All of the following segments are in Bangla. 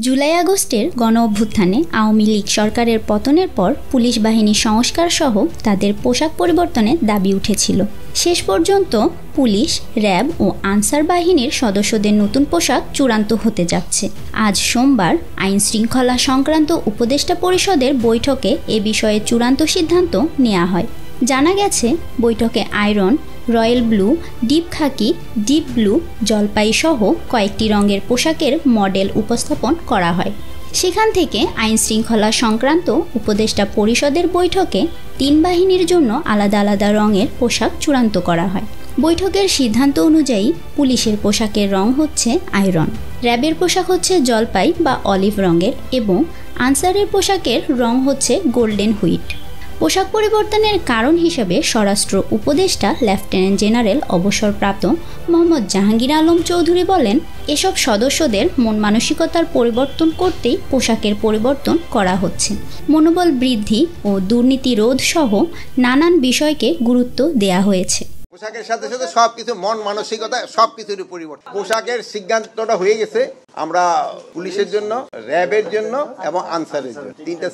জুলাই আগস্টের গণ অভ্যুত্থানে আওয়ামী লীগ সরকারের পতনের পর পুলিশ বাহিনী সংস্কার সহ তাদের পোশাক পরিবর্তনের দাবি উঠেছিল। শেষ পর্যন্ত পুলিশ, র্যাব ও আনসার বাহিনীর সদস্যদের নতুন পোশাক চূড়ান্ত হতে যাচ্ছে। আজ সোমবার আইন শৃঙ্খলা সংক্রান্ত উপদেষ্টা পরিষদের বৈঠকে এ বিষয়ে চূড়ান্ত সিদ্ধান্ত নেওয়া হয়। জানা গেছে, বৈঠকে আয়রন, রয়্যাল ব্লু, ডিপ খাকি, ডিপ ব্লু, জলপাই সহ কয়েকটি রঙের পোশাকের মডেল উপস্থাপন করা হয়। সেখান থেকে আইন শৃঙ্খলা সংক্রান্ত উপদেষ্টা পরিষদের বৈঠকে 3 বাহিনীর জন্য আলাদা আলাদা রঙের পোশাক চূড়ান্ত করা হয়। বৈঠকের সিদ্ধান্ত অনুযায়ী পুলিশের পোশাকের রং হচ্ছে আয়রন, র্যাবের পোশাক হচ্ছে জলপাই বা অলিভ রঙের এবং আনসারের পোশাকের রং হচ্ছে গোল্ডেন হুইট। পোশাক পরিবর্তনের কারণ হিসেবে স্বরাষ্ট্র উপদেষ্টা লেফটেন্যান্ট জেনারেল অবসরপ্রাপ্ত মোহাম্মদ জাহাঙ্গীর আলম চৌধুরী বলেন, এসব সদস্যদের মন মানসিকতার পরিবর্তন করতেই পোশাকের পরিবর্তন করা হচ্ছে। মনোবল বৃদ্ধি ও দুর্নীতি রোধ সহ নানান বিষয়কে গুরুত্ব দেয়া হয়েছে। পোশাকের সাথে সাথে সবকিছু মন মানসিকতা সবকিছুর পরিবর্তন। পোশাকের সিদ্ধান্তটা হয়ে গেছে, আমরা পুলিশের জন্য, র্যাবের জন্য এবং আনসারের জন্য 3টা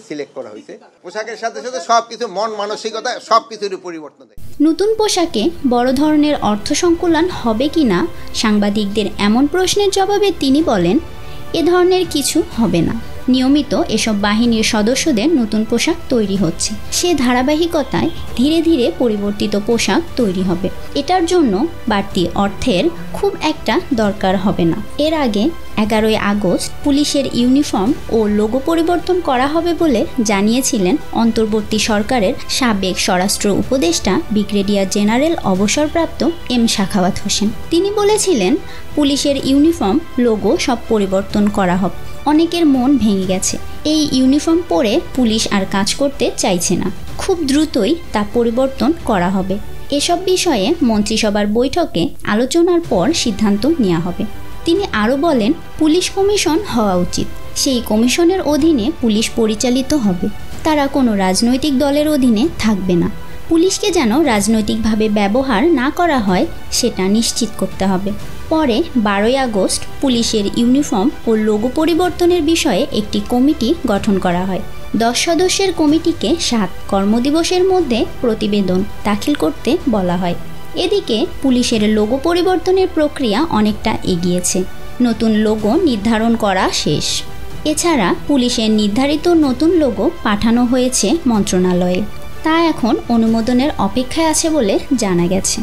সিলেক্ট করা হয়েছে। পোশাকের সাথে সাথে সবকিছু মন মানসিকতা সবকিছুর পরিবর্তন। নতুন পোশাকে বড় ধরনের অর্থ সংকুলন হবে কিনা সাংবাদিকদের এমন প্রশ্নের জবাবে তিনি বলেন, এ ধরনের কিছু হবে না। নিয়মিত এসব বাহিনীর সদস্যদের নতুন পোশাক তৈরি হচ্ছে। সে ধারাবাহিকতায় ধীরে ধীরে পরিবর্তিত পোশাক তৈরি হবে। এটার জন্য বাড়তি অর্থের খুব একটা দরকার হবে না। এর আগে 11ই আগস্ট পুলিশের ইউনিফর্ম ও লোগো পরিবর্তন করা হবে বলে জানিয়েছিলেন অন্তর্বর্তী সরকারের সাবেক স্বরাষ্ট্র উপদেষ্টা ব্রিগেডিয়ার জেনারেল অবসরপ্রাপ্ত এম সাখাওয়াত হোসেন। তিনি বলেছিলেন, পুলিশের ইউনিফর্ম, লোগো সব পরিবর্তন করা হবে। অনেকের মন ভেঙে গেছে। এই ইউনিফর্ম পরে পুলিশ আর কাজ করতে চাইছে না। খুব দ্রুতই তা পরিবর্তন করা হবে। এসব বিষয়ে মন্ত্রিসভার বৈঠকে আলোচনার পর সিদ্ধান্ত নেওয়া হবে। তিনি আরও বলেন, পুলিশ কমিশন হওয়া উচিত। সেই কমিশনের অধীনে পুলিশ পরিচালিত হবে। তারা কোনো রাজনৈতিক দলের অধীনে থাকবে না। পুলিশকে যেন রাজনৈতিকভাবে ব্যবহার না করা হয় সেটা নিশ্চিত করতে হবে। পরে 12ই আগস্ট পুলিশের ইউনিফর্ম ও লোগো পরিবর্তনের বিষয়ে একটি কমিটি গঠন করা হয়। 10 সদস্যের কমিটিকে 7 কর্মদিবসের মধ্যে প্রতিবেদন দাখিল করতে বলা হয়। এদিকে পুলিশের লোগো পরিবর্তনের প্রক্রিয়া অনেকটা এগিয়েছে। নতুন লোগো নির্ধারণ করা শেষ। এছাড়া পুলিশের নির্ধারিত নতুন লোগো পাঠানো হয়েছে মন্ত্রণালয়ে। তা এখন অনুমোদনের অপেক্ষায় আছে বলে জানা গেছে।